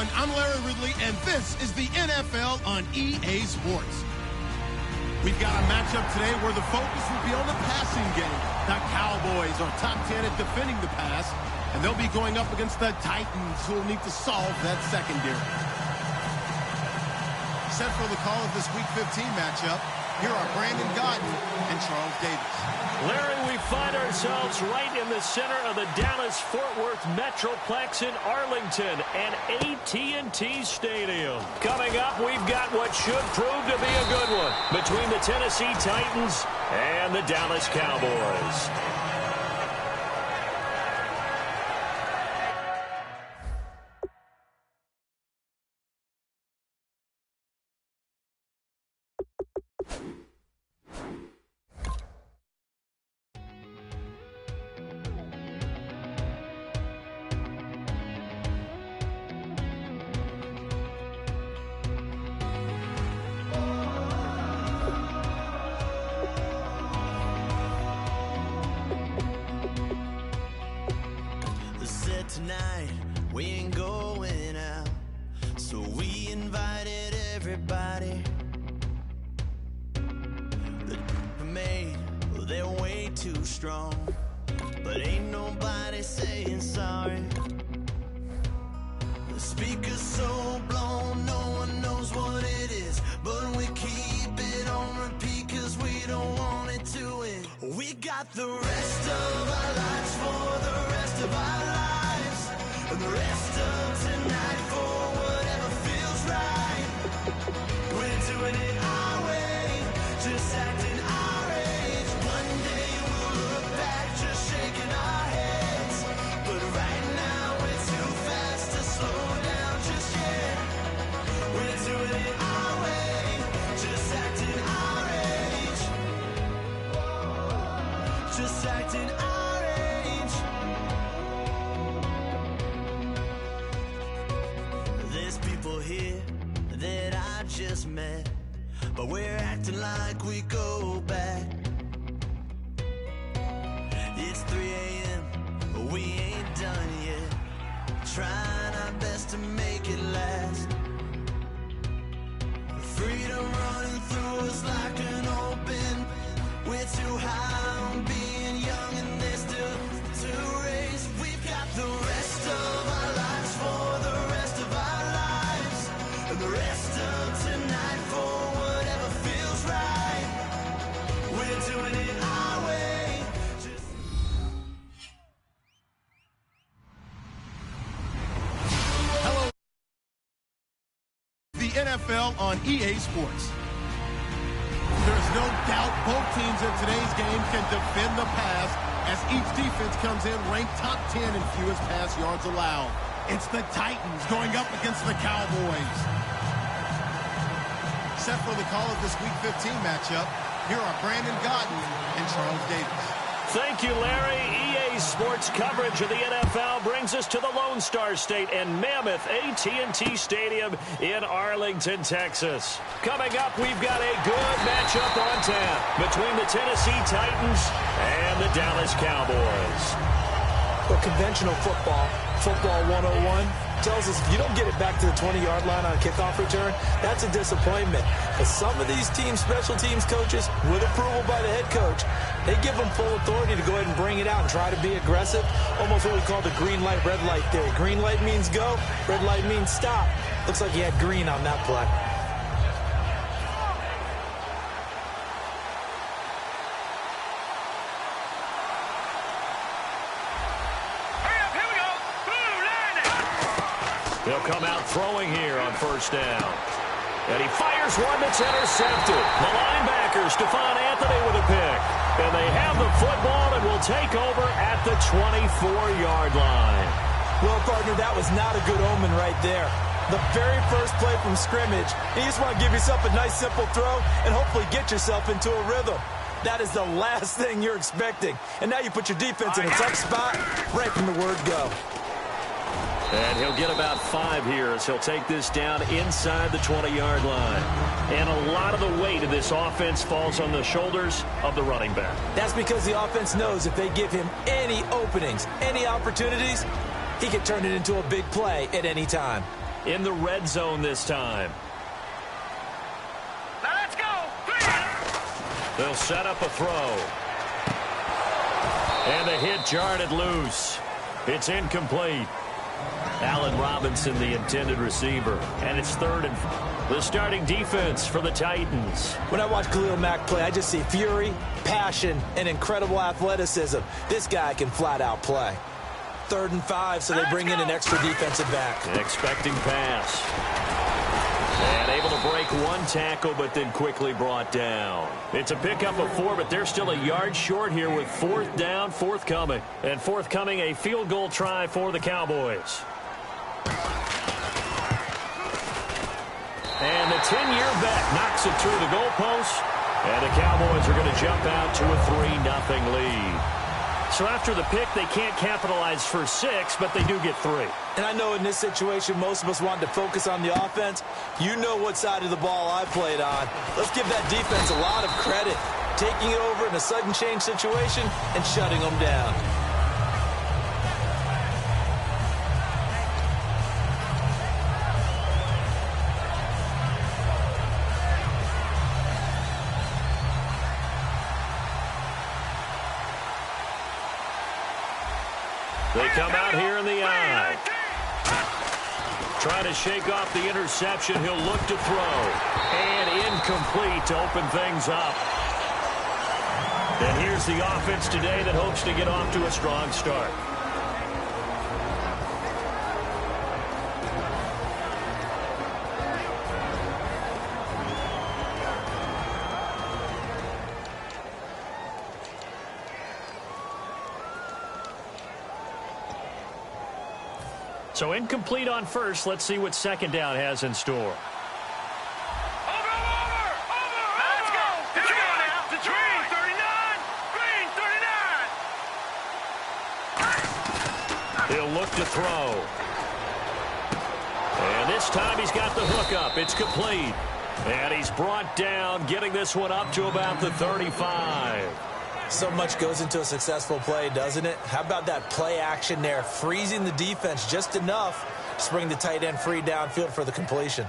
everyone. I'm Larry Ridley, and this is the NFL on EA Sports. We've got a matchup today where the focus will be on the passing game. The Cowboys are top 10 at defending the pass, and they'll be going up against the Titans, who will need to solve that secondary. Set for the call of this Week 15 matchup, here are Brandon Gaudin and Charles Davis. Larry, we find ourselves right in the center of the Dallas-Fort Worth Metroplex in Arlington and AT&T Stadium. Coming up, we've got what should prove to be a good one between the Tennessee Titans and the Dallas Cowboys. Tonight, we ain't going out, so we invited everybody. The made, well, they're way too strong, but ain't nobody saying sorry. The speaker's so blown, no one knows what it is, but we keep it on repeat cause we don't want it to end. We got the rest of our lives for the rest of our lives. And the rest of tonight for whatever feels right. We're doing it our way, just acting our age. One day we'll look back just shaking our heads. But right now we're too fast to slow down just yet. We're doing it our way, just acting our age. Just acting our age. Here that I just met, but we're acting like we go back. It's 3 a.m., but we ain't done yet, trying our best to make it last. Freedom running through us like an open. We're too high on being young and there's still to raise. We've got the rest of our lives for the rest of our lives. And the rest of tonight for whatever feels right. We're doing it our way. Hello. The NFL on EA Sports. There's no doubt both teams in today's game can defend the pass as each defense comes in ranked top 10 in fewest pass yards allowed. It's the Titans going up against the Cowboys. Set for the call of this Week 15 matchup, here are Brandon Gaudin and Charles Davis. Thank you, Larry. EA Sports coverage of the NFL brings us to the Lone Star State and mammoth AT&T Stadium in Arlington, Texas. Coming up, we've got a good matchup on tap between the Tennessee Titans and the Dallas Cowboys. Well, conventional football 101, tells us if you don't get it back to the 20-yard line on a kickoff return, that's a disappointment. But some of these teams, special teams coaches, with approval by the head coach, they give them full authority to go ahead and bring it out and try to be aggressive. Almost what we call the green light, red light theory. Green light means go, red light means stop. Looks like he had green on that play. He'll come out throwing here on first down. And he fires one that's intercepted. The linebacker, Stephon Anthony, with a pick. And they have the football and will take over at the 24-yard line. Well, partner, that was not a good omen right there. The very first play from scrimmage, you just want to give yourself a nice, simple throw and hopefully get yourself into a rhythm. That is the last thing you're expecting. And now you put your defense in a tough spot right from the word go. And he'll get about 5 here as he'll take this down inside the 20-yard line. And a lot of the weight of this offense falls on the shoulders of the running back. That's because the offense knows if they give him any openings, any opportunities, he can turn it into a big play at any time. in the red zone this time. Now let's go. They'll set up a throw. And the hit jarred it loose. It's incomplete. Allen Robinson, the intended receiver. And it's 3rd and 4. The starting defense for the Titans. When I watch Khalil Mack play, I just see fury, passion, and incredible athleticism. This guy can flat out play. 3rd and 5, so they bring in an extra defensive back. Expecting pass. And able to break one tackle, but then quickly brought down. It's a pickup of 4, but they're still a yard short here with 4th down, forthcoming. And forthcoming, a field goal try for the Cowboys. And the 10-year vet knocks it through the goalpost. And the Cowboys are going to jump out to a 3-0 lead. So after the pick, they can't capitalize for 6, but they do get 3. And I know in this situation, most of us wanted to focus on the offense. You know what side of the ball I played on. Let's give that defense a lot of credit. Taking it over in a sudden change situation and shutting them down. They come out here in the eye. Trying to shake off the interception. He'll look to throw. And incomplete to open things up. And here's the offense today that hopes to get off to a strong start. So incomplete on first. Let's see what second down has in store. Over. Let's go. Here we go now. To Green, 39. Green, 39. He'll look to throw. And this time he's got the hook up. It's complete. And he's brought down, getting this one up to about the 35. So much goes into a successful play, doesn't it? How about that play action there, freezing the defense just enough to bring the tight end free downfield for the completion.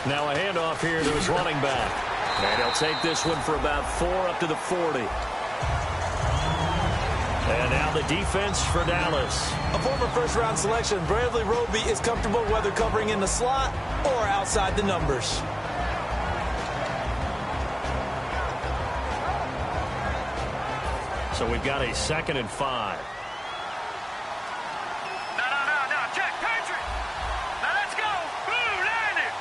Now a handoff here to his running back. And he'll take this one for about 4 up to the 40. And now the defense for Dallas. A former first-round selection, Bradley Roby is comfortable whether covering in the slot or outside the numbers. So we've got a 2nd and 5. No. Check, Patrick. Now let's go. Blue landing.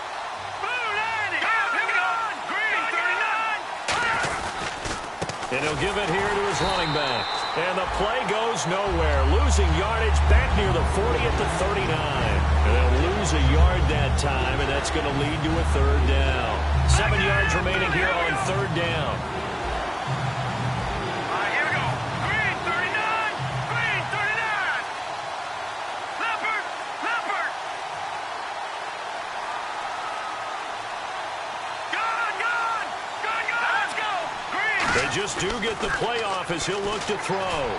Here we go. Green, 39. And he'll give it here to his running back. And the play goes nowhere. Losing yardage back near the 40 at the 39. And they'll lose a yard that time, and that's going to lead to a 3rd down. 7 yards remaining here on 3rd down. Here we go. Green, 39. Green, 39. Leopard. Gone. Let's go. Green. They just do get the playoff as he'll look to throw.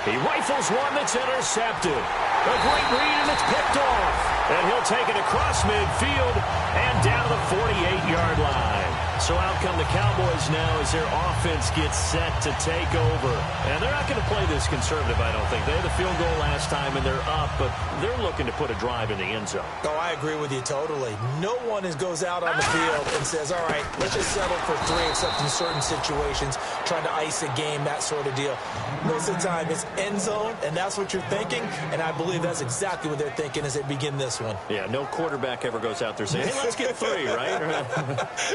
He rifles one that's intercepted. A great read, and it's picked off. And he'll take it across midfield and down to the 48-yard line. So out come the Cowboys now as their offense gets set to take over. And they're not going to play this conservative, I don't think. They had the field goal last time, and they're up, but they're looking to put a drive in the end zone. Oh, I agree with you totally. No one goes out on the field and says, all right, let's just settle for 3, except in certain situations, trying to ice a game, that sort of deal. Most of the time, it's end zone, and that's what you're thinking, and I believe that's exactly what they're thinking as they begin this one. Yeah, no quarterback ever goes out there saying, hey, let's get 3, right?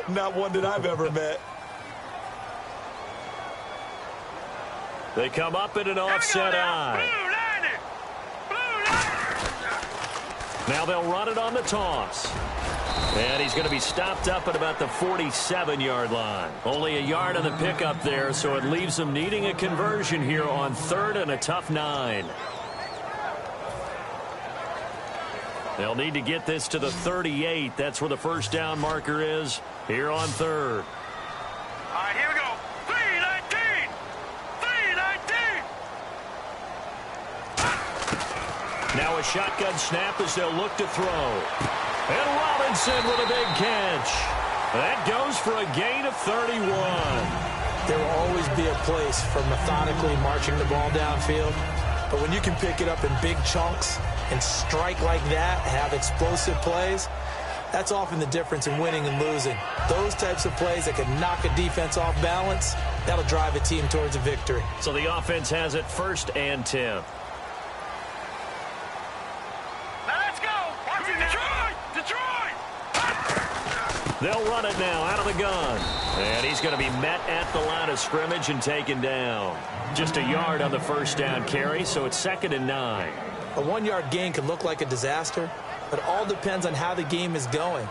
Not one that I've ever met. They come up in an offset eye. Now they'll run it on the toss. And he's going to be stopped up at about the 47-yard line. Only a yard on the pickup there, so it leaves them needing a conversion here on 3rd and a tough 9. They'll need to get this to the 38. That's where the first down marker is here on 3rd. Now a shotgun snap as they'll look to throw. And Robinson with a big catch. That goes for a gain of 31. There will always be a place for methodically marching the ball downfield. But when you can pick it up in big chunks and strike like that, have explosive plays, that's often the difference in winning and losing. Those types of plays that can knock a defense off balance, that'll drive a team towards a victory. So the offense has it 1st and 10. Now let's go. Detroit! They'll run it now out of the gun. And he's going to be met at the line of scrimmage and taken down. Just a yard on the 1st down carry, so it's 2nd and 9. A 1-yard gain can look like a disaster, but it all depends on how the game is going.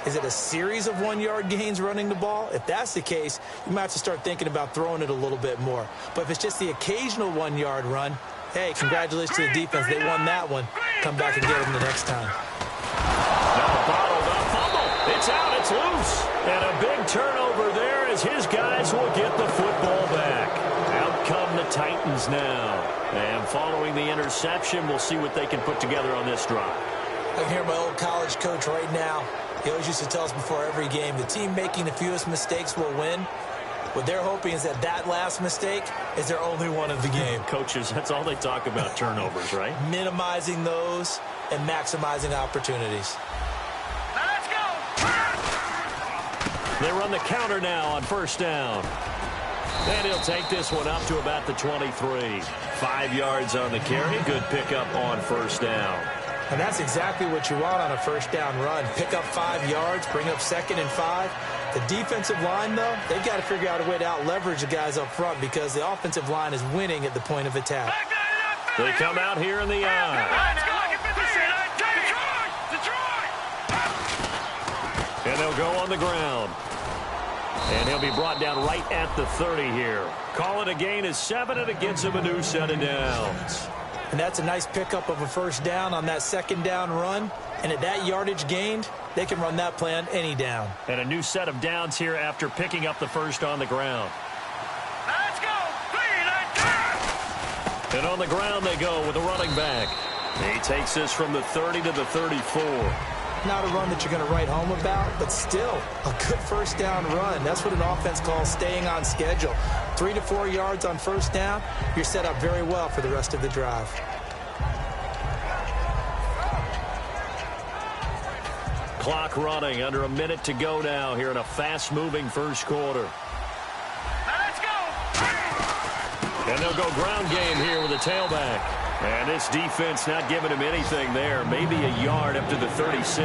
Is it a series of 1-yard gains running the ball? If that's the case, you might have to start thinking about throwing it a little bit more. But if it's just the occasional 1-yard run, hey, congratulations to the defense. They won that one. Come back and get them the next time. Now bottled up fumble. It's out. It's loose. And a big turnover there as his guys will get the football back. Out come the Titans now. And following the interception, we'll see what they can put together on this drive. I can hear my old college coach right now. He always used to tell us before every game, the team making the fewest mistakes will win. What they're hoping is that last mistake is their only one of the game. Coaches, that's all they talk about, turnovers, right? Minimizing those and maximizing opportunities. Now let's go. They run the counter now on 1st down. And he'll take this one up to about the 23. 5 yards on the carry. Good pickup on 1st down. And that's exactly what you want on a 1st down run. Pick up 5 yards, bring up 2nd and 5. The defensive line, though, they've got to figure out a way to out-leverage the guys up front because the offensive line is winning at the point of attack. They come out here in the eye. And they'll go on the ground. And he'll be brought down right at the 30 here. Call it a gain of 7, and it gets him a new set of downs. And that's a nice pickup of a 1st down on that 2nd down run. And at that yardage gained, they can run that play on any down. And a new set of downs here after picking up the 1st on the ground. Let's go. And on the ground they go with a running back. He takes this from the 30 to the 34. Not a run that you're going to write home about, but still a good 1st down run. That's what an offense calls staying on schedule. 3 to 4 yards on 1st down, you're set up very well for the rest of the drive. Clock running, under a minute to go now here in a fast-moving 1st quarter. Let's go. And they'll go ground game here with a tailback. And this defense not giving him anything there. Maybe a yard up to the 36.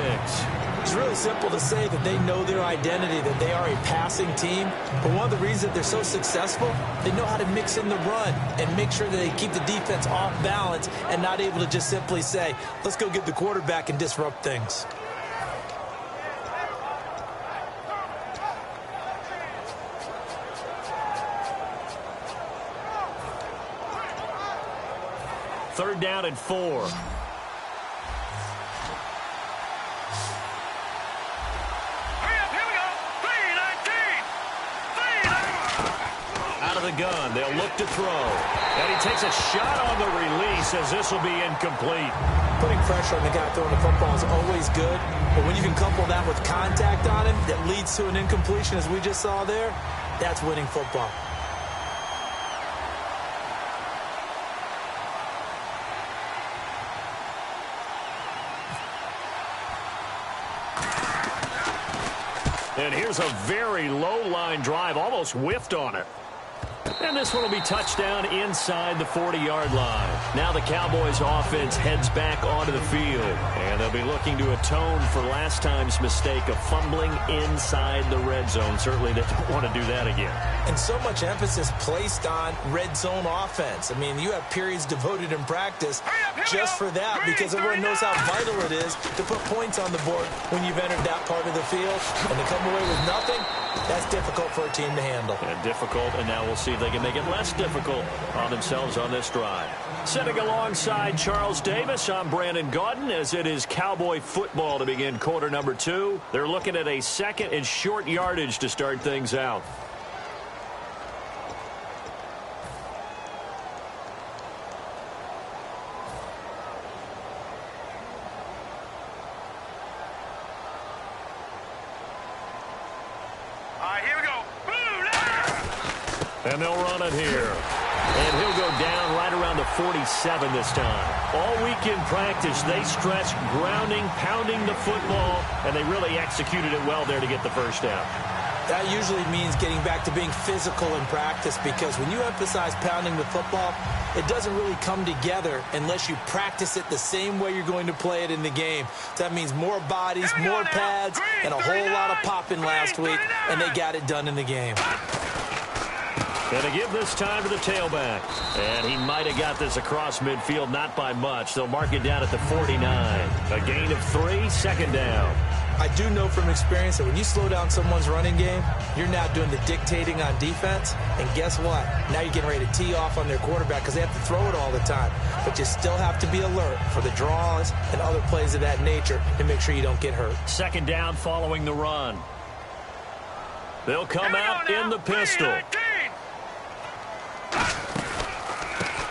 It's really simple to say that they know their identity, that they are a passing team. But one of the reasons they're so successful, they know how to mix in the run and make sure that they keep the defense off balance and not able to just simply say, let's go get the quarterback and disrupt things. Third down and 4. Hurry up, here we go. 3-19. Out of the gun, they'll look to throw. And he takes a shot on the release as this will be incomplete. Putting pressure on the guy throwing the football is always good, but when you can couple that with contact on him that leads to an incompletion as we just saw there, that's winning football. And here's a very low-line drive, almost whiffed on it. And this one will be touchdown inside the 40-yard line. Now the Cowboys offense heads back onto the field. And they'll be looking to atone for last time's mistake of fumbling inside the red zone. Certainly they don't want to do that again. And so much emphasis placed on red zone offense. I mean, you have periods devoted in practice just for that because everyone knows how vital it is to put points on the board when you've entered that part of the field. And to come away with nothing, that's difficult for a team to handle. And difficult, and now we'll see if they can make it less difficult on themselves on this drive. Sitting alongside Charles Davis, I'm Brandon Gaudin as it is Cowboy football to begin quarter number 2. They're looking at a 2nd and short yardage to start things out. And they'll run it here. And he'll go down right around the 47 this time. All week in practice, they stressed grounding, pounding the football, and they really executed it well there to get the first down. That usually means getting back to being physical in practice, because when you emphasize pounding the football, it doesn't really come together unless you practice it the same way you're going to play it in the game. That means more bodies, more pads, and a whole lot of popping last week, and they got it done in the game. Going to give this time to the tailback. And he might have got this across midfield, not by much. They'll mark it down at the 49. A gain of 3, second down. I do know from experience that when you slow down someone's running game, you're now doing the dictating on defense. And guess what? Now you're getting ready to tee off on their quarterback because they have to throw it all the time. But you still have to be alert for the draws and other plays of that nature to make sure you don't get hurt. Second down following the run. They'll come out in the pistol.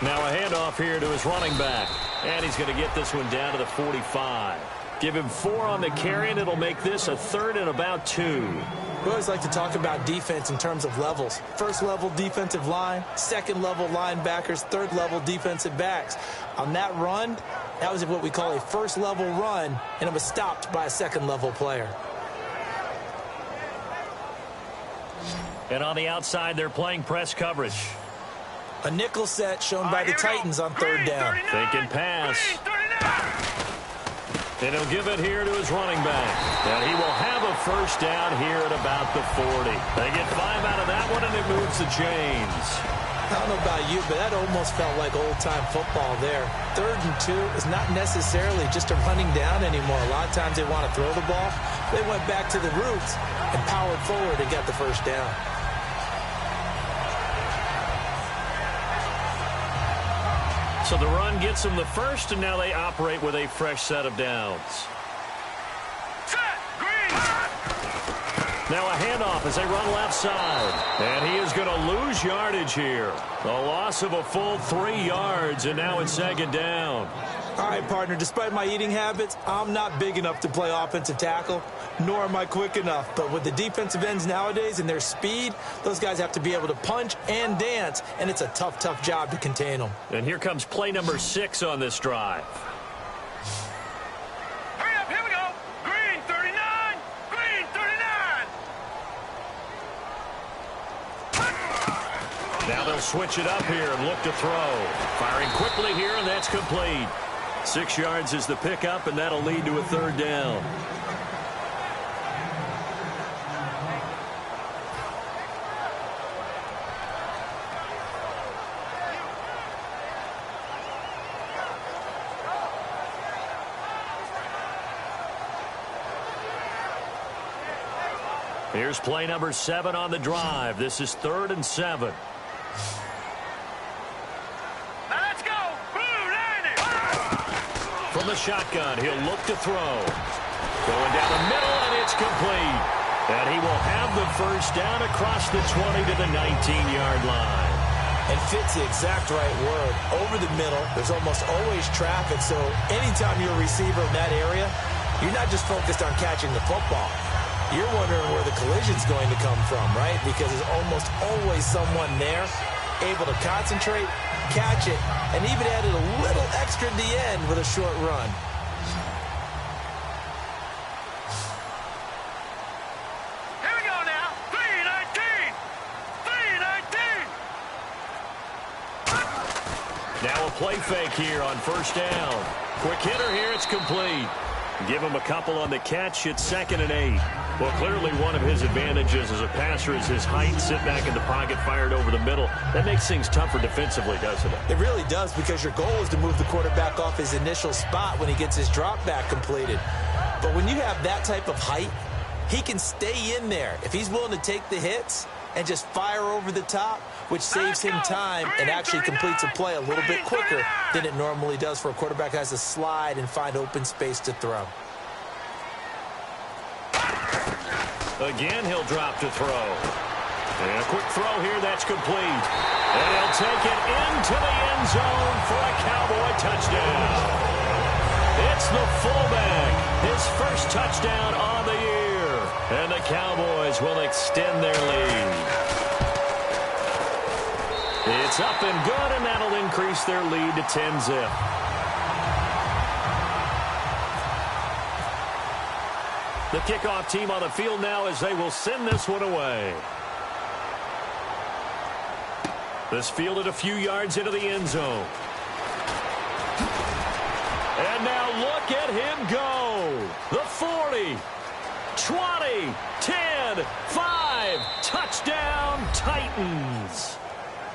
Now a handoff here to his running back. And he's going to get this one down to the 45. Give him 4 on the carry, and it'll make this a 3rd and about 2. We always like to talk about defense in terms of levels. First level defensive line, second level linebackers, third level defensive backs. On that run, that was what we call a first level run, and it was stopped by a second level player. And on the outside, they're playing press coverage. A nickel set shown by the Titans on third down. Faking pass. And he'll give it here to his running back. And he will have a first down here at about the 40. They get 5 out of that one, and it moves the chains. I don't know about you, but that almost felt like old-time football there. 3rd and 2 is not necessarily just a running down anymore. A lot of times they want to throw the ball. They went back to the roots and powered forward and got the first down. So the run gets them the first, and now they operate with a fresh set of downs. Now a handoff as they run left side. And he is going to lose yardage here. A loss of a full 3 yards, and now it's second down. All right, partner, despite my eating habits, I'm not big enough to play offensive tackle, nor am I quick enough. But with the defensive ends nowadays and their speed, those guys have to be able to punch and dance, and it's a tough, tough job to contain them. And here comes play number 6 on this drive. Hurry up, here we go. Green 39, green 39. Now they'll switch it up here and look to throw. Firing quickly here, and that's complete. 6 yards is the pickup, and that'll lead to a third down. Here's play number 7 on the drive. This is 3rd and 7. From the shotgun, he'll look to throw. Going down the middle, and it's complete. And he will have the first down across the 20 to the 19-yard line. And fits the exact right word. Over the middle, there's almost always traffic, so anytime you're a receiver in that area, you're not just focused on catching the football. You're wondering where the collision's going to come from, right? Because there's almost always someone there able to concentrate, catch it, and even added a little extra at the end with a short run. Here we go now. 3-19. 3-19. Now a play fake here on first down. Quick hitter here, it's complete. Give him a couple on the catch. It's 2nd and 8. Well, clearly one of his advantages as a passer is his height. Sit back in the pocket, fired over the middle. That makes things tougher defensively, doesn't it? It really does, because your goal is to move the quarterback off his initial spot when he gets his drop back completed. But when you have that type of height, he can stay in there if he's willing to take the hits and just fire over the top, which saves him time and actually completes a play a little bit quicker than it normally does for a quarterback who has to slide and find open space to throw. Again, he'll drop to throw. And a quick throw here, that's complete. And he'll take it into the end zone for a Cowboy touchdown. It's the fullback, his first touchdown on the year. And the Cowboys will extend their lead. It's up and good, and that'll increase their lead to 10-zip. The kickoff team on the field now as they will send this one away. This fielded a few yards into the end zone. And now look at him go. The 40, 20, 10, 5, touchdown Titans.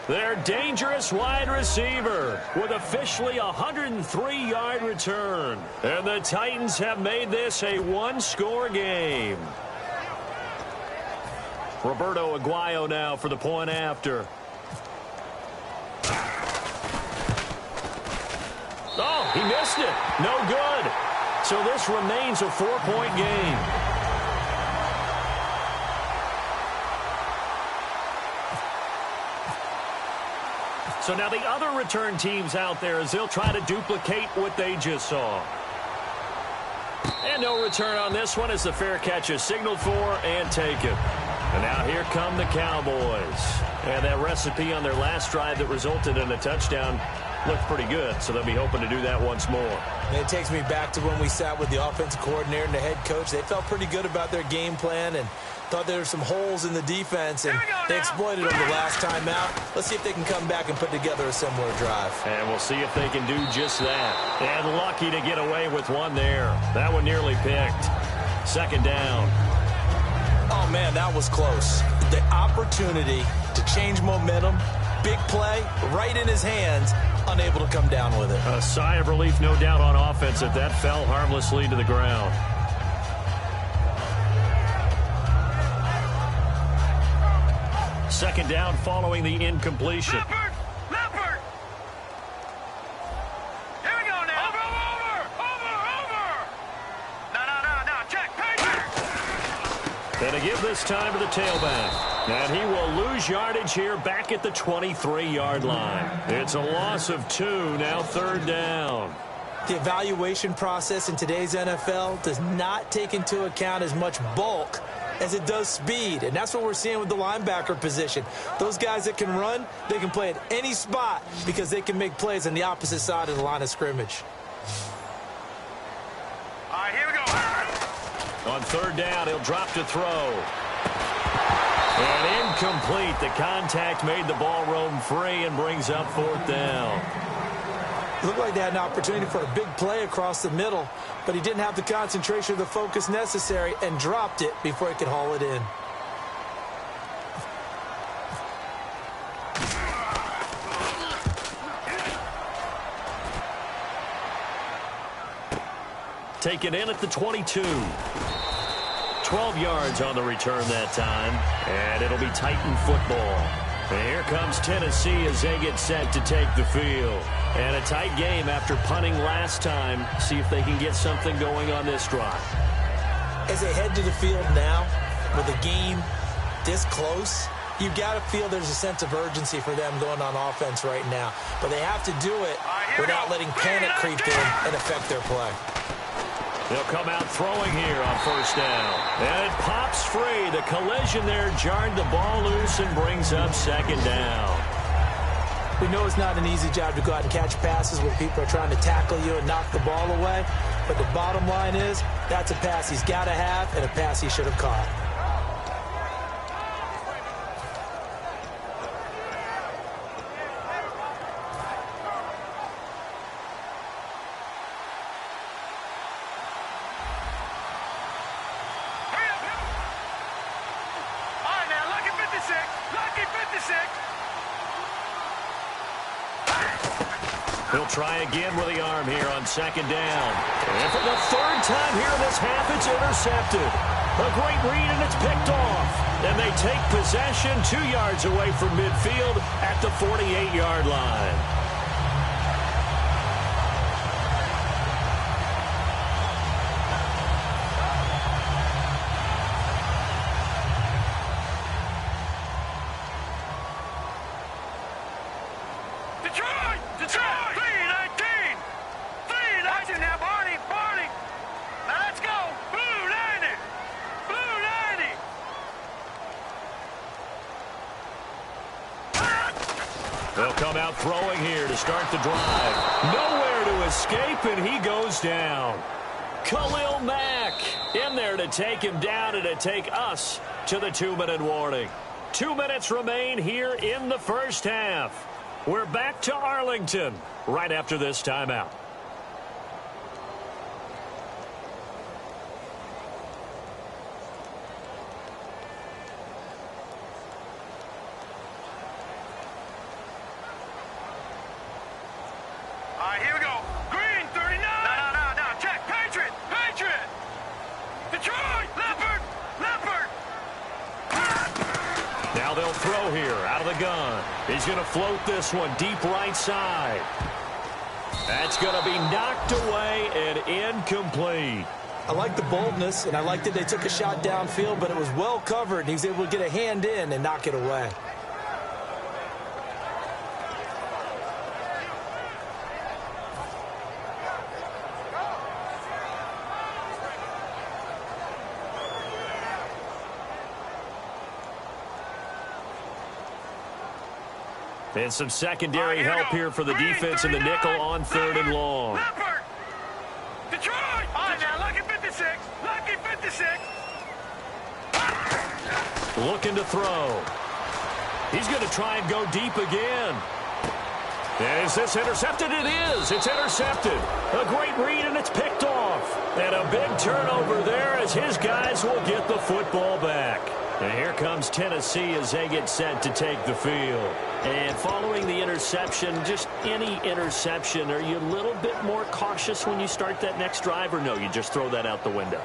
Their dangerous wide receiver with officially a 103-yard return. And the Titans have made this a one-score game. Roberto Aguayo now for the point after. Oh, he missed it. No good. So this remains a 4-point game. So now the other return teams out there as they'll try to duplicate what they just saw. And no return on this one as the fair catch is signaled for and taken. And now here come the Cowboys. And that recipe on their last drive that resulted in a touchdown looked pretty good, so they'll be hoping to do that once more. And it takes me back to when we sat with the offensive coordinator and the head coach. They felt pretty good about their game plan and thought there were some holes in the defense, and they exploited them the last time out. Let's see if they can come back and put together a similar drive. And we'll see if they can do just that. And lucky to get away with one there. That one nearly picked. Second down. Oh, man, that was close. The opportunity to change momentum, big play, right in his hands, unable to come down with it. A sigh of relief, no doubt, on offense that fell harmlessly to the ground. Second down following the incompletion. Leopard! Here we go now. Over! No, check, Patriot! And to give this time to the tailback. And he will lose yardage here back at the 23-yard line. It's a loss of 2, now third down. The evaluation process in today's NFL does not take into account as much bulk as it does speed, and that's what we're seeing with the linebacker position. Those guys that can run, they can play at any spot because they can make plays on the opposite side of the line of scrimmage. All right, here we go. On third down, he'll drop to throw. And incomplete. The contact made the ball roam free and brings up fourth down. It looked like they had an opportunity for a big play across the middle, but he didn't have the concentration or the focus necessary and dropped it before he could haul it in. Taken in at the 22. 12 yards on the return that time, and it'll be Titan football. And here comes Tennessee as they get set to take the field. And a tight game after punting last time. See if they can get something going on this drive. As they head to the field now, with the game this close, you've got to feel there's a sense of urgency for them going on offense right now. But they have to do it without letting panic creep in and affect their play. They'll come out throwing here on first down. And it pops free. The collision there jarred the ball loose and brings up second down. We know it's not an easy job to go out and catch passes when people are trying to tackle you and knock the ball away. But the bottom line is, that's a pass he's got to have and a pass he should have caught. All right, now, lucky 56. Lucky 56. He'll try again with the arm here on second down. And for the third time here in this half, it's intercepted. A great read, and it's picked off. And they take possession 2 yards away from midfield at the 48-yard line. Detroit! 3-19! 3-19 now, Barney! Now let's go! Blue 90! Blue 90! come out throwing here to start the drive. Nowhere to escape, and he goes down. Khalil Mack in there to take him down and to take us to the 2-minute warning. 2 minutes remain here in the first half. We're back to Arlington right after this timeout. All right, here we go. Green, 39. No. Check. Patriot. Detroit. Leopard. Now they'll throw here out of the gun. He's going to float this one deep right side. That's going to be knocked away and incomplete. I like the boldness, and I like that they took a shot downfield, but it was well covered. He was able to get a hand in and knock it away. And some secondary help here for the defense in the nickel on 3rd and long. Leopard. Detroit. All right, now, lucky 56. Looking to throw. He's going to try and go deep again. Is this intercepted? It is. It's intercepted. A great read, and it's picked off. And a big turnover there as his guys will get the football back. And here comes Tennessee as they get set to take the field. And following the interception, just any interception, are you a little bit more cautious when you start that next drive, or no, you just throw that out the window?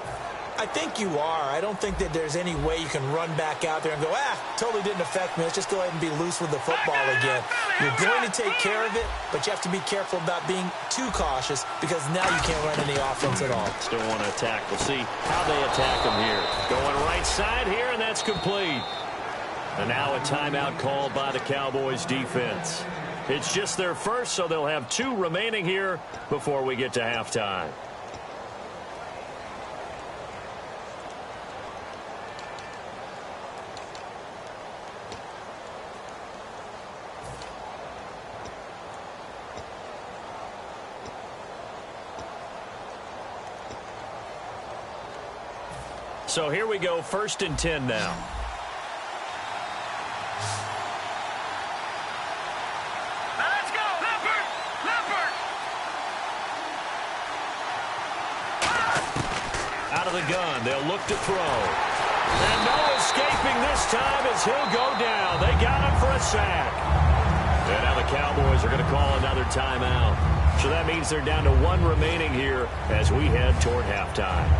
I think you are. I don't think that there's any way you can run back out there and go, totally didn't affect me. Let's just go ahead and be loose with the football again. You're going to take care of it, but you have to be careful about being too cautious because now you can't run any offense at all. Still want to attack. We'll see how they attack them here. Going right side here, and that's complete. And now a timeout called by the Cowboys defense. It's just their first, so they'll have 2 remaining here before we get to halftime. So here we go, 1st and 10 now. Now let's go. Leopard. Out of the gun, they'll look to throw. And no escaping this time as he'll go down. They got him for a sack. And now the Cowboys are going to call another timeout. So that means they're down to 1 remaining here as we head toward halftime.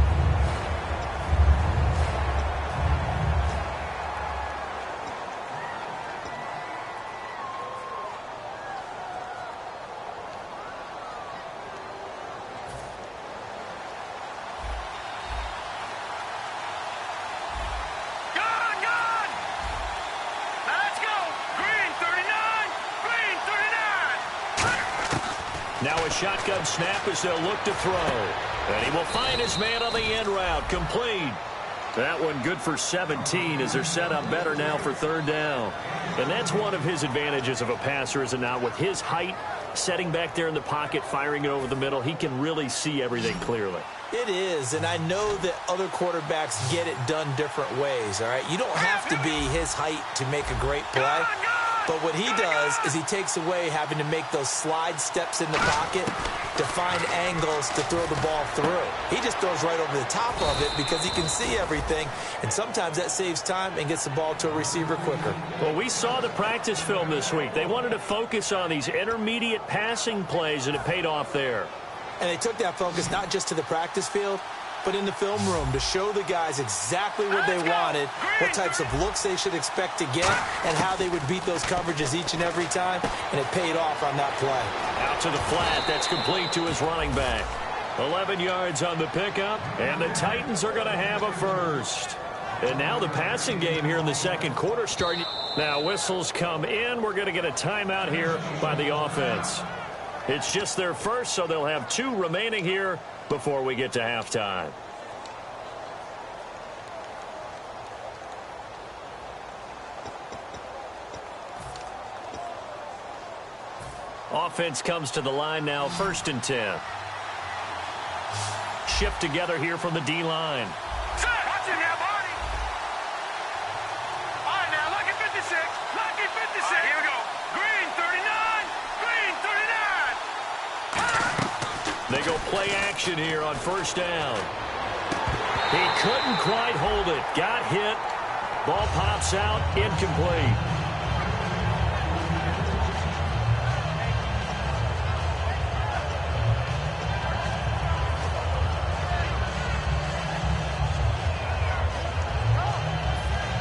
Now a shotgun snap as they'll look to throw. And he will find his man on the end route. Complete. That one good for 17 as they're set up better now for 3rd down. And that's one of his advantages of a passer, is it not? With his height, setting back there in the pocket, firing it over the middle, he can really see everything clearly. It is, and I know that other quarterbacks get it done different ways, all right? You don't have to be his height to make a great play. But what he does is he takes away having to make those slide steps in the pocket to find angles to throw the ball through. He just throws right over the top of it because he can see everything, and sometimes that saves time and gets the ball to a receiver quicker. Well, we saw the practice film this week. They wanted to focus on these intermediate passing plays, and it paid off there. And they took that focus not just to the practice field, but in the film room to show the guys exactly what they wanted, what types of looks they should expect to get, and how they would beat those coverages each and every time, and it paid off on that play. Out to the flat. That's complete to his running back. 11 yards on the pickup, and the Titans are going to have a first. And now the passing game here in the second quarter starting. Now whistles come in. We're going to get a timeout here by the offense. It's just their first, so they'll have 2 remaining here before we get to halftime. Offense comes to the line now, 1st and 10. Shift together here from the D-line. Watch it now, Barney. All right, now, lucky 56. Lucky 56. All right, here we go. Green 39. Green 39. They go play action here on 1st down. He couldn't quite hold it. Got hit. Ball pops out. Incomplete.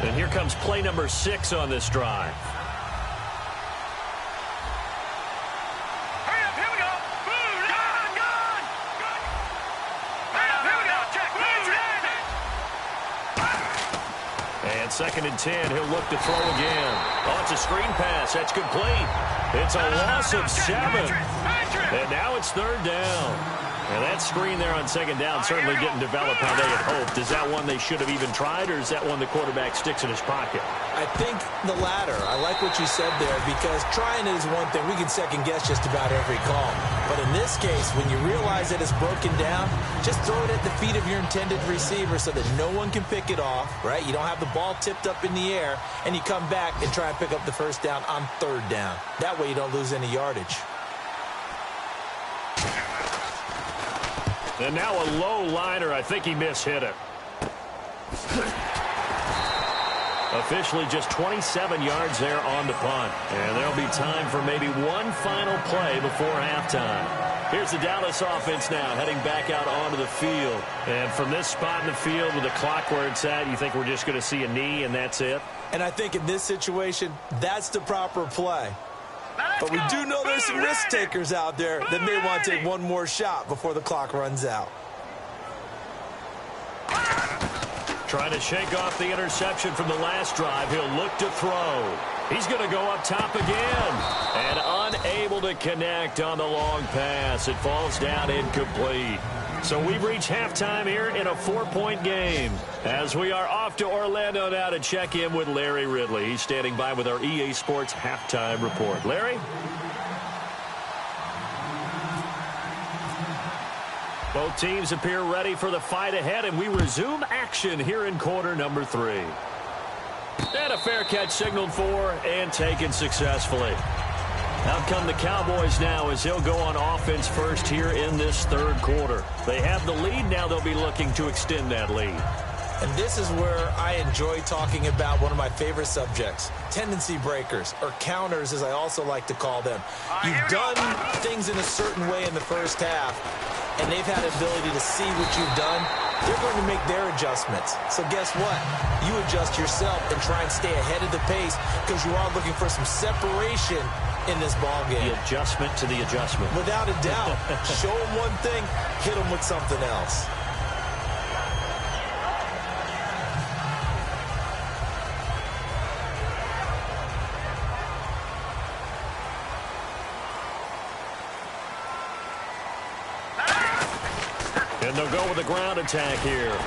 And here comes play number 6 on this drive. Hurry up, here we go. Boom, gone. Hurry up, here we go. Check, And 2nd and 10, he'll look to throw again. Oh, it's a screen pass. That's complete. It's a loss of 7. And now it's 3rd down. And that screen there on 2nd down certainly didn't develop how they had hoped. Is that one they should have even tried, or is that one the quarterback sticks in his pocket? I think the latter. I like what you said there, because trying it is one thing. We can second-guess just about every call. But in this case, when you realize that it's broken down, just throw it at the feet of your intended receiver so that no one can pick it off, right? You don't have the ball tipped up in the air, and you come back and try and pick up the 1st down on 3rd down. That way you don't lose any yardage. And now a low liner. I think he mishit it. Officially just 27 yards there on the punt. And there'll be time for maybe one final play before halftime. Here's the Dallas offense now heading back out onto the field. And from this spot in the field with the clock where it's at, you think we're just going to see a knee and that's it? And I think in this situation, that's the proper play. But we do know there's some risk takers out there that may want to take one more shot before the clock runs out. Trying to shake off the interception from the last drive. He'll look to throw. He's going to go up top again. And unable to connect on the long pass. It falls down incomplete. So we've reached halftime here in a 4-point game. As we are off to Orlando now to check in with Larry Ridley. He's standing by with our EA Sports halftime report. Larry? Both teams appear ready for the fight ahead, and we resume action here in quarter number 3. And a fair catch signaled for and taken successfully. Out come the Cowboys now as he'll go on offense first here in this 3rd quarter. They have the lead. Now they'll be looking to extend that lead. And this is where I enjoy talking about one of my favorite subjects, tendency breakers, or counters as I also like to call them. You've done things in a certain way in the first half, and they've had the ability to see what you've done. They're going to make their adjustments. So guess what? You adjust yourself and try and stay ahead of the pace because you are looking for some separation in this ball game. The adjustment to the adjustment. Without a doubt. Show them one thing, hit them with something else. And they'll go with a ground attack here.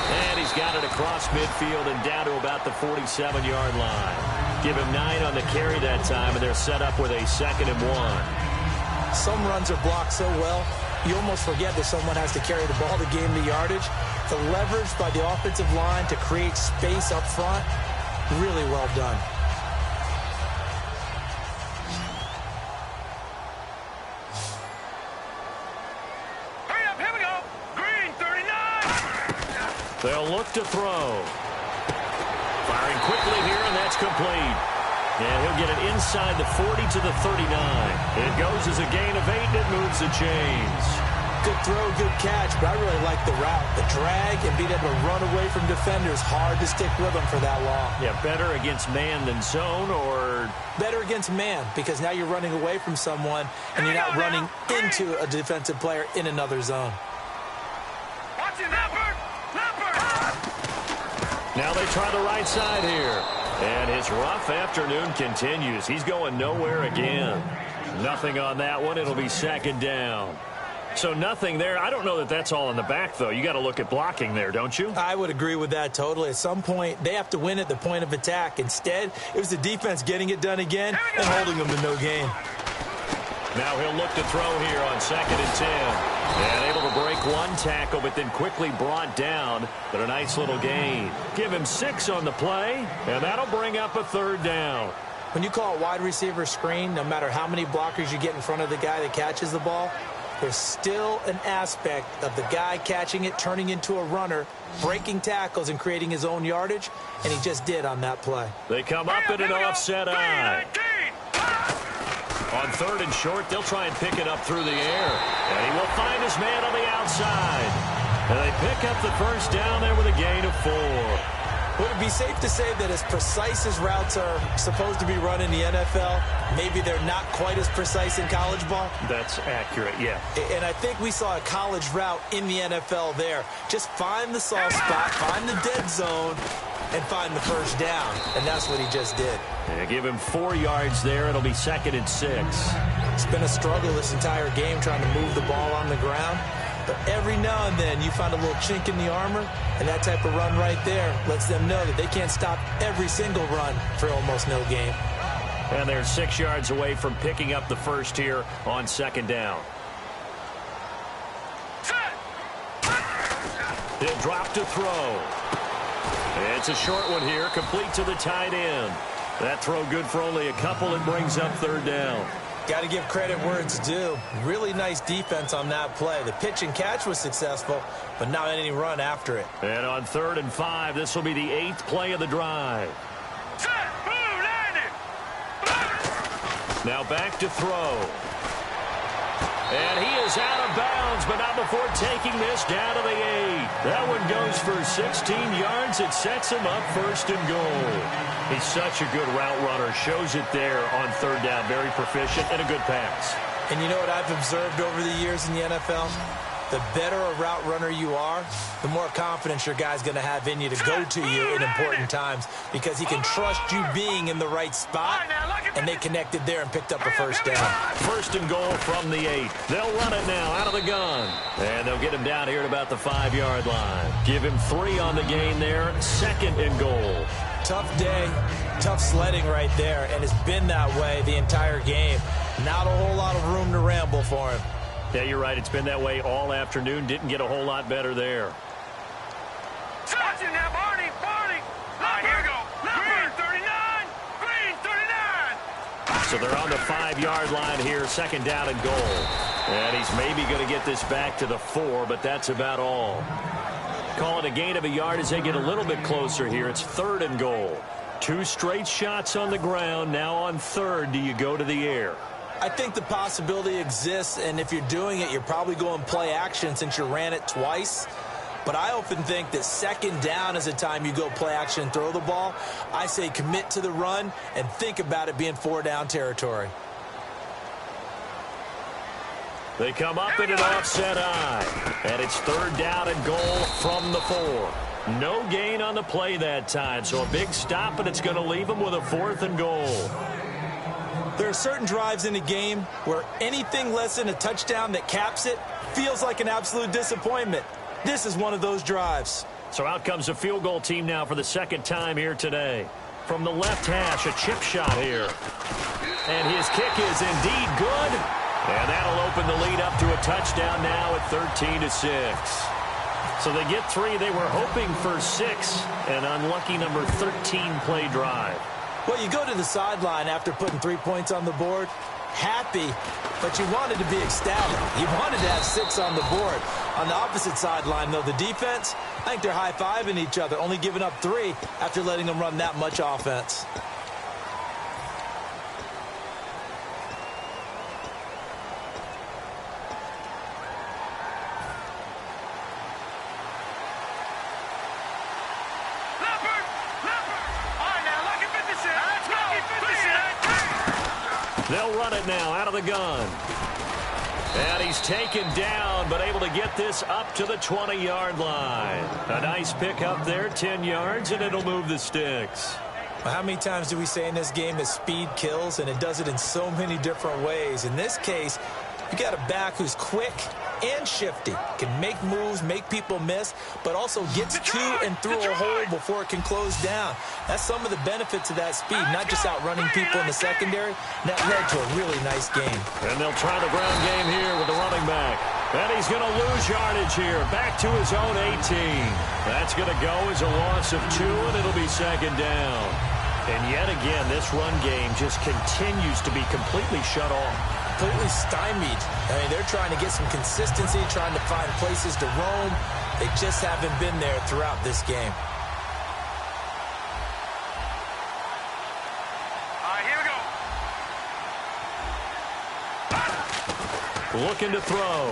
And he's got it across midfield and down to about the 47-yard line. Give him 9 on the carry that time, and they're set up with a 2nd and 1. Some runs are blocked so well, you almost forget that someone has to carry the ball to gain the yardage. The leverage by the offensive line to create space up front, really well done. Hurry up, here we go. Green 39. They'll look to throw. Firing quickly here, and that's complete. And he'll get it inside the 40 to the 39. It goes as a gain of 8, and it moves the chains. Good throw, good catch, but I really like the route. The drag and being able to run away from defenders, hard to stick with them for that long. Yeah, better against man than zone, or? Better against man, because now you're running away from someone, and you're not running into a defensive player in another zone. Watch it, Leopard. Now they try the right side here. And his rough afternoon continues. He's going nowhere again. Nothing on that one. It'll be 2nd down. So nothing there. I don't know that that's all in the back, though. You got to look at blocking there, don't you? I would agree with that totally. At some point, they have to win at the point of attack. Instead, it was the defense getting it done again and holding them to no gain. Now he'll look to throw here on 2nd and 10. And able to break one tackle, but then quickly brought down. But a nice little gain. Give him 6 on the play, and that'll bring up a 3rd down. When you call a wide receiver screen, no matter how many blockers you get in front of the guy that catches the ball, there's still an aspect of the guy catching it, turning into a runner, breaking tackles and creating his own yardage, and he just did on that play. They come up in an offset eye. On 3rd and short, they'll try and pick it up through the air. And he will find his man on the outside. And they pick up the 1st down there with a gain of 4. Would it be safe to say that as precise as routes are supposed to be run in the NFL, maybe they're not quite as precise in college ball? That's accurate, yeah. And I think we saw a college route in the NFL there. Just find the soft spot, find the dead zone, and find the 1st down. And that's what he just did. Yeah, give him 4 yards there. It'll be 2nd and 6. It's been a struggle this entire game trying to move the ball on the ground. But every now and then you find a little chink in the armor, and that type of run right there lets them know that they can't stop every single run for almost no gain. And they're 6 yards away from picking up the 1st here on 2nd down. He'll drop to throw. It's a short one here, complete to the tight end. That throw good for only a couple and brings up 3rd down. Got to give credit where it's due. Really nice defense on that play. The pitch and catch was successful, but not any run after it. And on 3rd and 5, this will be the 8th play of the drive. Now back to throw. And he is out of bounds, but not before taking this down to the 8. That one goes for 16 yards. It sets him up 1st and goal. He's such a good route runner. Shows it there on 3rd down. Very proficient and a good pass. And you know what I've observed over the years in the NFL? The better a route runner you are, the more confidence your guy's going to have in you to go to you in important times because he can trust you being in the right spot, and they connected there and picked up a 1st down. 1st and goal from the 8. They'll run it now out of the gun. And they'll get him down here at about the 5-yard line. Give him 3 on the gain there. 2nd and goal. Tough day, tough sledding right there, and it's been that way the entire game. Not a whole lot of room to ramble for him. Yeah, you're right. It's been that way all afternoon. Didn't get a whole lot better there. Watch it now, Barney. Here we go. Green 39. Green 39. So they're on the 5-yard line here. 2nd down and goal. And he's maybe going to get this back to the 4, but that's about all. Call it a gain of a yard as they get a little bit closer here. It's 3rd and goal. 2 straight shots on the ground. Now on 3rd, do you go to the air? I think the possibility exists, and if you're doing it, you're probably going play action since you ran it twice. But I often think that 2nd down is the time you go play action and throw the ball. I say commit to the run and think about it being 4-down territory. They come up in an offset eye, and it's 3rd down and goal from the 4. No gain on the play that time, so a big stop, and it's going to leave them with a 4th and goal. There are certain drives in a game where anything less than a touchdown that caps it feels like an absolute disappointment. This is one of those drives. So out comes a field goal team now for the 2nd time here today. From the left hash, a chip shot here. And his kick is indeed good. And that'll open the lead up to a touchdown now at 13-6. So they get 3. They were hoping for 6. An unlucky number 13 play drive. Well, you go to the sideline after putting 3 points on the board, happy, but you wanted to be ecstatic. You wanted to have 6 on the board. On the opposite sideline, though, the defense, I think they're high-fiving each other, only giving up 3 after letting them run that much offense. They'll run it now out of the gun. And he's taken down, but able to get this up to the 20-yard line. A nice pickup there, 10 yards, and it'll move the sticks. Well, how many times do we say in this game that speed kills, and it does it in so many different ways? In this case, You got a back who's quick and shifty, can make moves, make people miss, but also gets to and through a hole before it can close down. That's some of the benefits of that speed, not just outrunning people in the secondary. That led to a really nice game. And they'll try the ground game here with the running back. And he's going to lose yardage here, back to his own 18. That's going to go as a loss of 2, and it'll be second down. And yet again, this run game just continues to be completely shut off. Completely stymied. I mean, they're trying to get some consistency, trying to find places to roam. They just haven't been there throughout this game. Here we go. Looking to throw.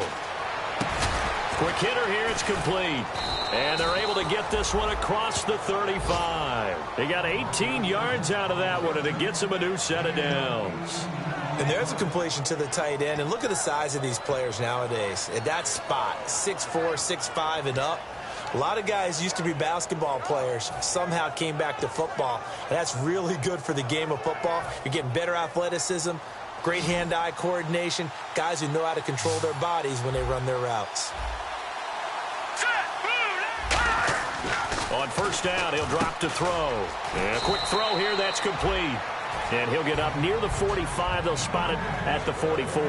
Quick hitter here, it's complete. And they're able to get this one across the 35. They got 18 yards out of that one, and it gets them a new set of downs. And there's a completion to the tight end. And look at the size of these players nowadays. At that spot, 6'4", 6'5", and up. A lot of guys used to be basketball players, somehow came back to football. And that's really good for the game of football. You're getting better athleticism, great hand-eye coordination, guys who know how to control their bodies when they run their routes. On first down, he'll drop to throw. And a quick throw here, that's complete. And he'll get up near the 45. They'll spot it at the 44.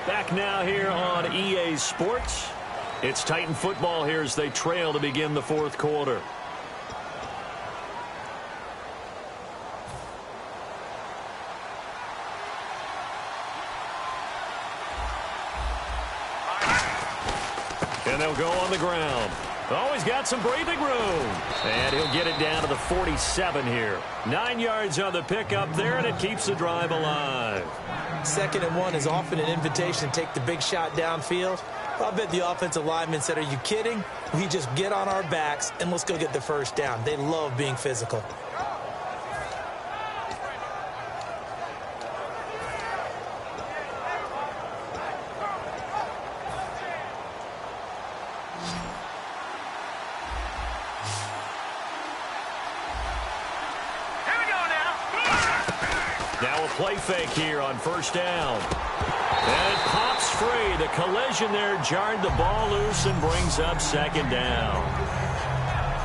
Back now here on EA Sports. It's Titan football here as they trail to begin the fourth quarter. And they'll go on the ground. Oh, he's got some breathing room. And he'll get it down to the 47 here. 9 yards on the pickup there, and it keeps the drive alive. 2nd and 1 is often an invitation to take the big shot downfield. I bet the offensive lineman said, are you kidding? We just get on our backs, and let's go get the first down. They love being physical. Play fake here on first down. And it pops free. The collision there jarred the ball loose and brings up second down.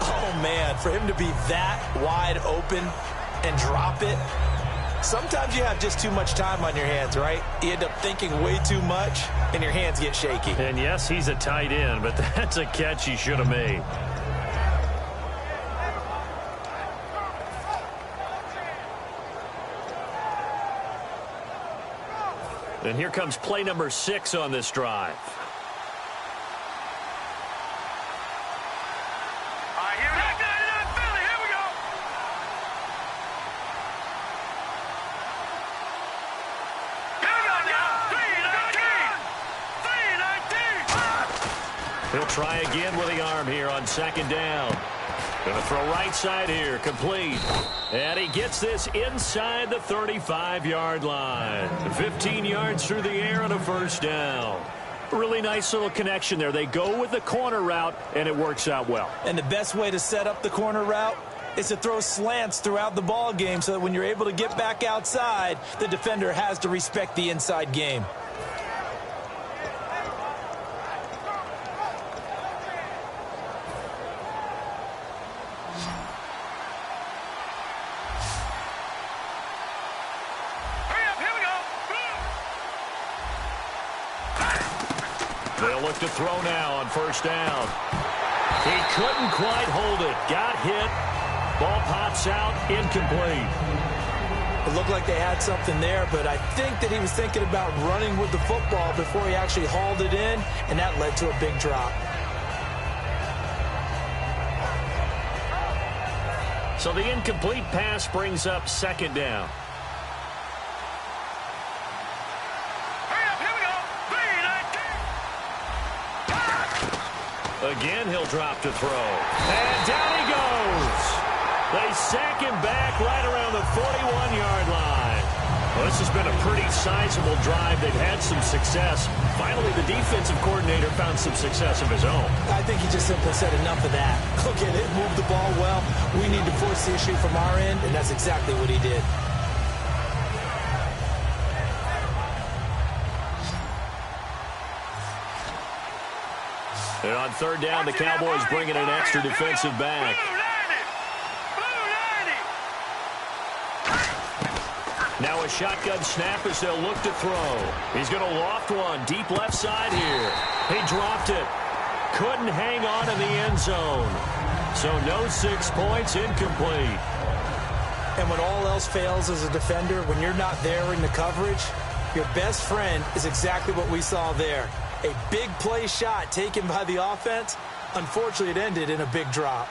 Oh, man, for him to be that wide open and drop it. Sometimes you have just too much time on your hands, right? You end up thinking way too much, and your hands get shaky. And yes, he's a tight end, but that's a catch he should have made. And here comes play number 6 on this drive. Here we go. He'll try again with the arm here on second down. Going to throw right side here, complete. And he gets this inside the 35-yard line. 15 yards through the air and a first down. Really nice little connection there. They go with the corner route, and it works out well. And the best way to set up the corner route is to throw slants throughout the ball game so that when you're able to get back outside, the defender has to respect the inside game. They'll look to throw now on first down. He couldn't quite hold it. Got hit. Ball pops out. Incomplete. It looked like they had something there, but I think that he was thinking about running with the football before he actually hauled it in, and that led to a big drop. So the incomplete pass brings up second down. Again, he'll drop to throw. And down he goes. They sack him back right around the 41-yard line. Well, this has been a pretty sizable drive. They've had some success. Finally, the defensive coordinator found some success of his own. I think he just simply said enough of that. Look at it, move the ball well. We need to force the issue from our end, and that's exactly what he did. And on third down, the Cowboys bring in an extra defensive back. Now a shotgun snap as they'll look to throw. He's going to loft one deep left side here. He dropped it. Couldn't hang on in the end zone. So no 6 points, incomplete. And when all else fails as a defender, when you're not there in the coverage, your best friend is exactly what we saw there. A big play shot taken by the offense. Unfortunately, it ended in a big drop.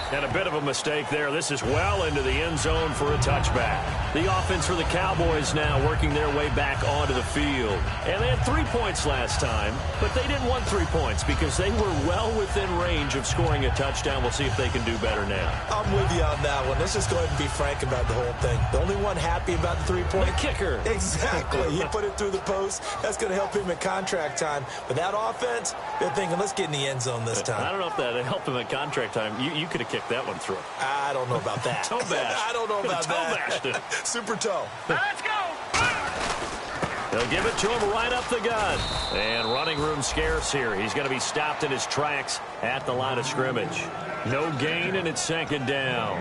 And a bit of a mistake there. This is well into the end zone for a touchback. The offense for the Cowboys now working their way back onto the field. And they had 3 points last time, but they didn't want 3 points because they were well within range of scoring a touchdown. We'll see if they can do better now. I'm with you on that one. Let's just go ahead and be frank about the whole thing. The only one happy about the 3-point? The kicker. Exactly. He put it through the post. That's going to help him at contract time. But that offense, they're thinking, let's get in the end zone this time. I don't know if that helped him at contract time. You could have kicked that one through. I don't know about that. Toe bash. I don't know about that. Toe bashed it. Super toe. Let's go. They'll give it to him right up the gut. And running room scarce here. He's going to be stopped in his tracks at the line of scrimmage. No gain, and it's second down.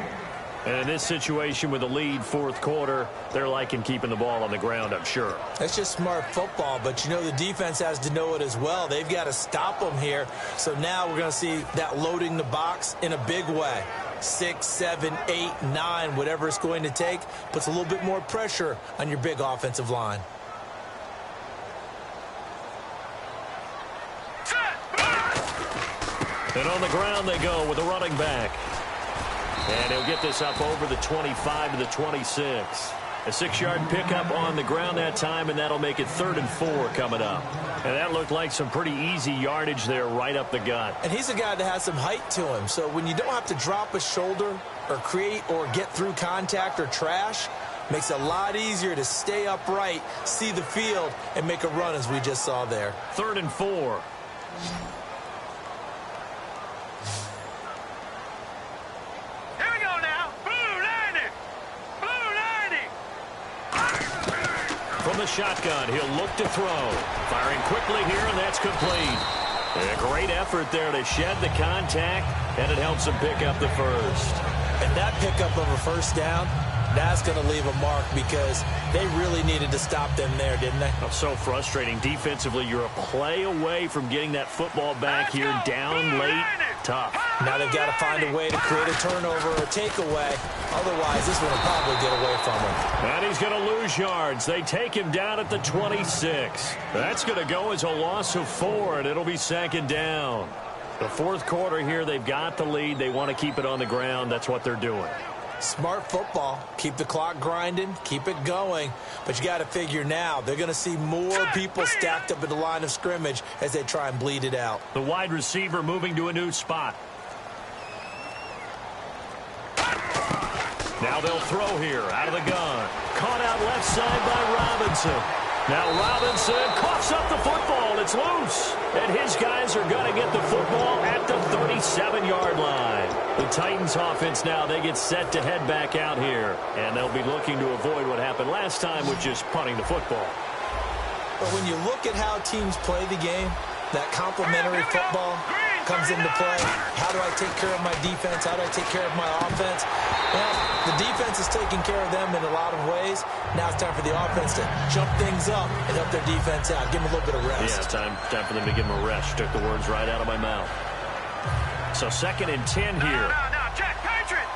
And in this situation with a lead fourth quarter, they're liking keeping the ball on the ground, I'm sure. That's just smart football, but you know the defense has to know it as well. They've got to stop them here. So now we're going to see that loading the box in a big way. 6, 7, 8, 9, whatever it's going to take, puts a little bit more pressure on your big offensive line. And on the ground they go with a running back. And he'll get this up over the 25 to the 26. A 6-yard pickup on the ground that time, and that'll make it 3rd and 4 coming up. And that looked like some pretty easy yardage there right up the gut. And he's a guy that has some height to him. So when you don't have to drop a shoulder or create or get through contact or trash, makes it a lot easier to stay upright, see the field, and make a run as we just saw there. 3rd and 4. From the shotgun, he'll look to throw. Firing quickly here, and that's complete. A great effort there to shed the contact, and it helps him pick up the first. And that pickup of a first down, that's going to leave a mark because they really needed to stop them there, didn't they? Oh, so frustrating. Defensively, you're a play away from getting that football back here down late. Tough. Now they've got to find a way to create a turnover or a takeaway. Otherwise, this one will probably get away from him. And he's going to lose yards. They take him down at the 26. That's going to go as a loss of 4, and it'll be 2nd down. The fourth quarter here, they've got the lead. They want to keep it on the ground. That's what they're doing. Smart football. Keep the clock grinding. Keep it going. But you got to figure now they're going to see more people stacked up at the line of scrimmage as they try and bleed it out. The wide receiver moving to a new spot. Now they'll throw here out of the gun. Caught out left side by Robinson. Now Robinson coughs up the football. It's loose. And his guys are going to get the football at the 37-yard line. The Titans offense now, they get set to head back out here. And they'll be looking to avoid what happened last time, which is punting the football. But when you look at how teams play the game, that complementary football comes into play. How do I take care of my defense? How do I take care of my offense? Well, the defense is taking care of them in a lot of ways. Now it's time for the offense to jump things up and help their defense out. Give them a little bit of rest. Yeah, time for them to give them a rest. Took the words right out of my mouth. So 2nd and 10 here. No, check. Patriot.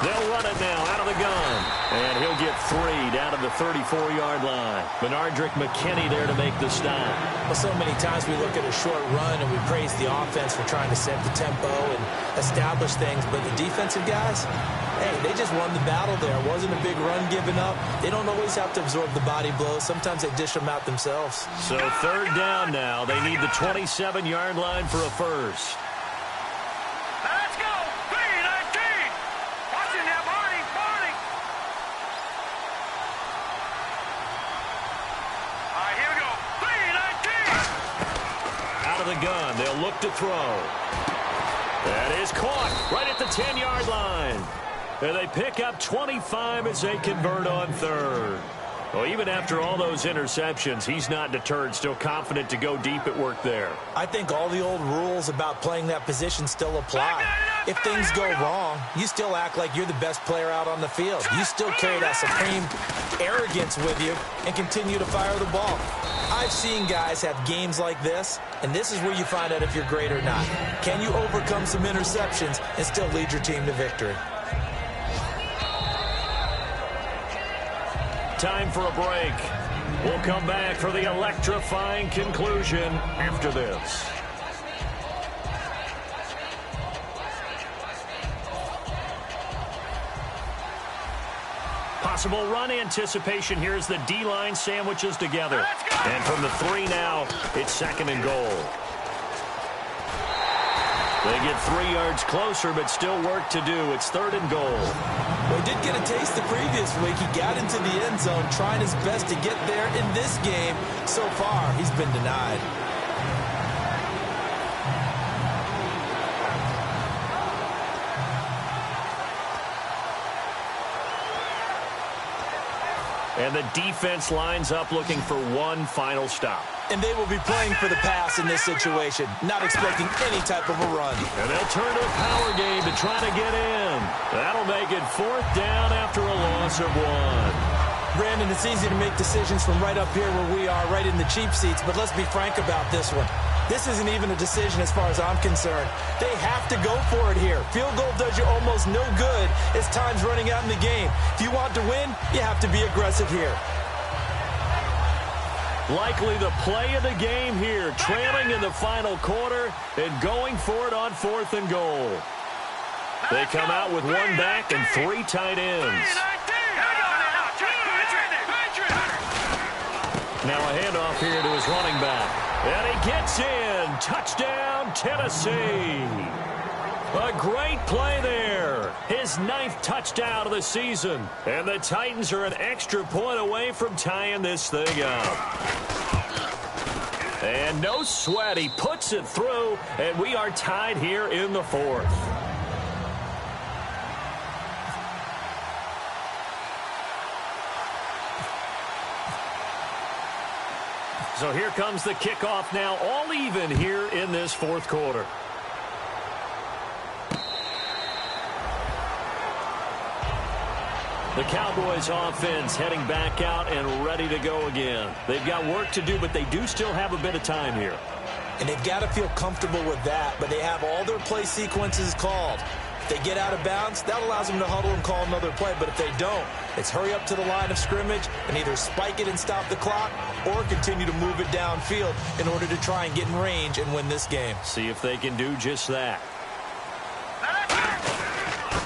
They'll run it now out of the gun. And he'll get 3 down to the 34-yard line. Benardrick McKinney there to make the stop. Well, so many times we look at a short run and we praise the offense for trying to set the tempo and establish things. But the defensive guys, hey, they just won the battle there. It wasn't a big run given up. They don't always have to absorb the body blows. Sometimes they dish them out themselves. So 3rd down now. They need the 27-yard line for a first. Let's go. 3-19. Watching that body. All right, here we go. 3-19. out of the gun. They'll look to throw. That is caught right at the 10-yard line. And they pick up 25 as they convert on third. Well, even after all those interceptions, he's not deterred, still confident to go deep at work there. I think all the old rules about playing that position still apply. If things go wrong, you still act like you're the best player out on the field. You still carry that supreme arrogance with you and continue to fire the ball. I've seen guys have games like this, and this is where you find out if you're great or not. Can you overcome some interceptions and still lead your team to victory? Time for a break. We'll come back for the electrifying conclusion after this. Possible run anticipation here as the D-line sandwiches together. And from the 3 now, it's 2nd and goal. They get 3 yards closer, but still work to do. It's 3rd and goal. Well, he did get a taste the previous week. He got into the end zone, trying his best to get there in this game. So far, he's been denied. And the defense lines up looking for one final stop. And they will be playing for the pass in this situation, not expecting any type of a run. And they'll turn to a power game to try to get in. That'll make it 4th down after a loss of 1. Brandon, it's easy to make decisions from right up here where we are, right in the cheap seats, but let's be frank about this one. This isn't even a decision as far as I'm concerned. They have to go for it here. Field goal does you almost no good as time's running out in the game. If you want to win, you have to be aggressive here. Likely the play of the game here, trailing in the final quarter and going for it on 4th and goal. They come out with 1 back and 3 tight ends. Now a handoff here to his running back. And he gets in. Touchdown, Tennessee. A great play there. His 9th touchdown of the season. And the Titans are an extra point away from tying this thing up. And no sweat. He puts it through, and we are tied here in the 4th. So here comes the kickoff now, all even here in this 4th quarter. The Cowboys offense heading back out and ready to go again. They've got work to do, but they do still have a bit of time here. And they've got to feel comfortable with that, but they have all their play sequences called. If they get out of bounds, that allows them to huddle and call another play. But if they don't, it's hurry up to the line of scrimmage and either spike it and stop the clock or continue to move it downfield in order to try and get in range and win this game. See if they can do just that.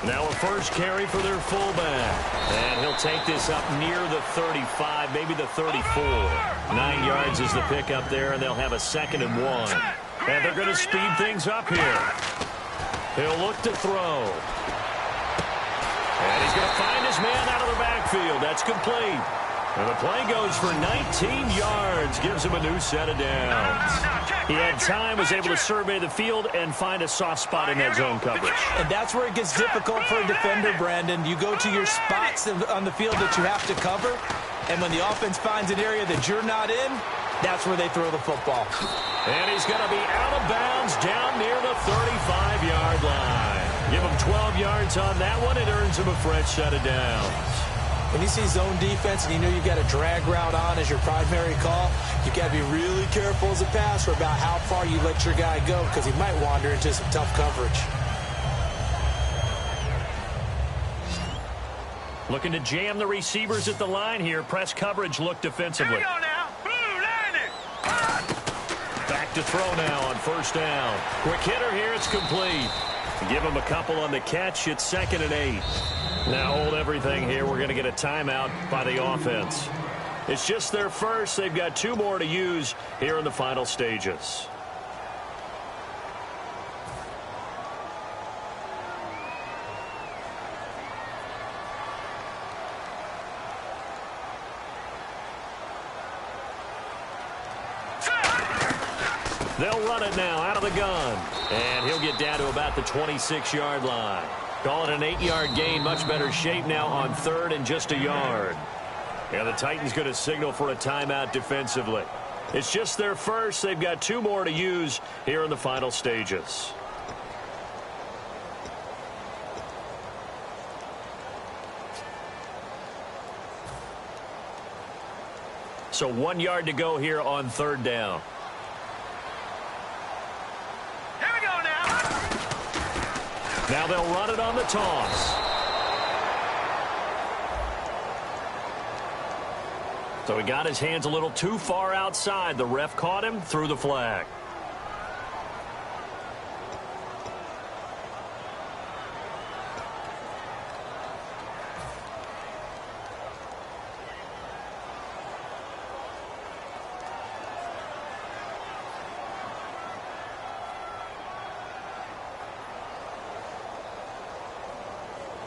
Now a first carry for their fullback. And he'll take this up near the 35, maybe the 34. 9 yards is the pickup there, and they'll have a 2nd and 1. And they're going to speed things up here. He'll look to throw. And he's going to find his man out of the backfield. That's complete. And the play goes for 19 yards, gives him a new set of downs. He had time, was able to survey the field and find a soft spot in that zone coverage. And that's where it gets difficult for a defender, Brandon. You go to your spots on the field that you have to cover, and when the offense finds an area that you're not in, that's where they throw the football. And he's going to be out of bounds down near the 35-yard line. Give him 12 yards on that one. It earns him a fresh set of downs. When you see zone defense and you know you've got a drag route on as your primary call, you've got to be really careful as a passer about how far you let your guy go because he might wander into some tough coverage. Looking to jam the receivers at the line here. Press coverage look defensively. Here we go now. Blue, line it. Back to throw now on 1st down. Quick hitter here. It's complete. Give him a couple on the catch. It's 2nd and 8. Now hold everything here. We're going to get a timeout by the offense. It's just their first. They've got 2 more to use here in the final stages. They'll run it now out of the gun. And he'll get down to about the 26-yard line. Call it an 8-yard gain. Much better shape now on 3rd and just a yard. And the Titans going to signal for a timeout defensively. It's just their first. They've got 2 more to use here in the final stages. So 1 yard to go here on 3rd down. Here we go now. Now they'll run it on the toss. So he got his hands a little too far outside. The ref caught him, threw the flag.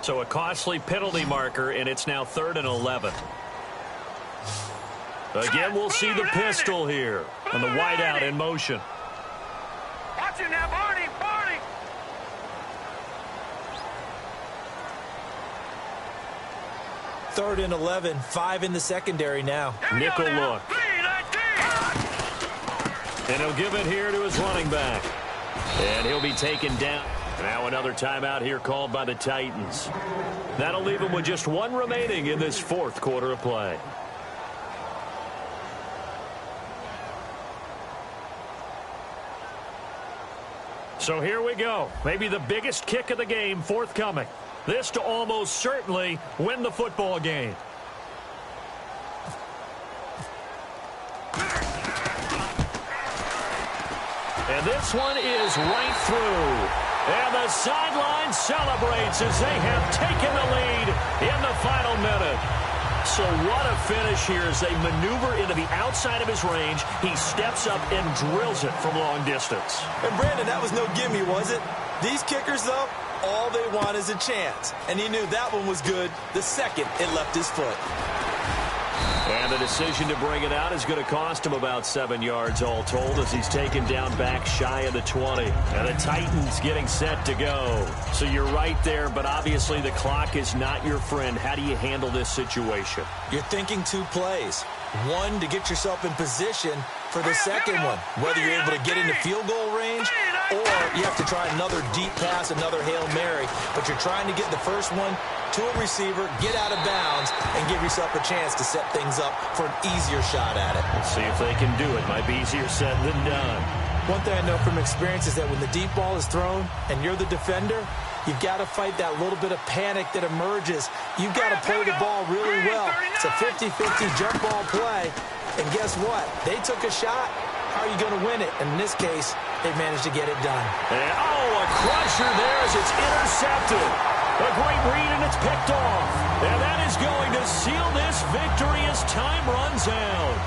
So a costly penalty marker, and it's now 3rd and 11. Again, we'll see the pistol here. And the wideout in motion. Watch it now, Barney, Barney. Third and 11, 5 in the secondary now. Nickel look. 3-19. And he'll give it here to his running back. And he'll be taken down. Now another timeout here called by the Titans. That'll leave him with just 1 remaining in this 4th quarter of play. So here we go. Maybe the biggest kick of the game forthcoming. This to almost certainly win the football game. And this one is right through. And the sideline celebrates as they have taken the lead in the final minute. So what a finish here as they maneuver into the outside of his range. He steps up and drills it from long distance. And Brandon, that was no gimme, was it? These kickers, though, all they want is a chance. And he knew that one was good the second it left his foot. And the decision to bring it out is going to cost him about 7 yards all told as he's taken down back shy of the 20. And the Titans getting set to go. So you're right there, but obviously the clock is not your friend. How do you handle this situation? You're thinking 2 plays. One, to get yourself in position for the second one, whether you're able to get into field goal range or you have to try another deep pass, another Hail Mary, but you're trying to get the first one to a receiver, get out of bounds, and give yourself a chance to set things up for an easier shot at it. Let's see if they can do it. Might be easier said than done. One thing I know from experience is that when the deep ball is thrown and you're the defender, you've got to fight that little bit of panic that emerges. You've got to play the ball really well. It's a 50-50 jump ball play. And guess what? They took a shot. How are you going to win it? And in this case, they managed to get it done. And, a crusher there as it's intercepted. A great read, and it's picked off. And that is going to seal this victory as time runs out.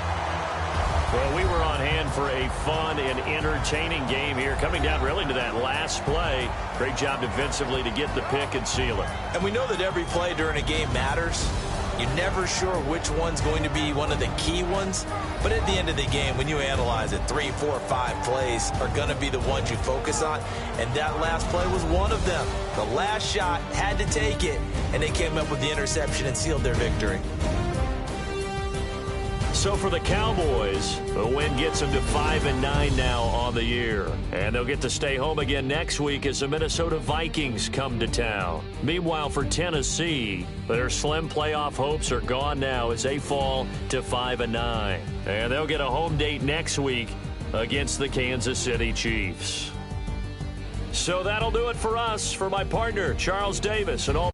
Well, we were on hand for a fun and entertaining game here, coming down really to that last play. Great job defensively to get the pick and seal it. And we know that every play during a game matters. You're never sure which one's going to be one of the key ones. But at the end of the game, when you analyze it, 3, 4, 5 plays are going to be the ones you focus on. And that last play was one of them. The last shot had to take it, and they came up with the interception and sealed their victory. So for the Cowboys, the win gets them to 5-9 now on the year. And they'll get to stay home again next week as the Minnesota Vikings come to town. Meanwhile, for Tennessee, their slim playoff hopes are gone now as they fall to 5-9. And they'll get a home date next week against the Kansas City Chiefs. So that'll do it for us. For my partner, Charles Davis, and all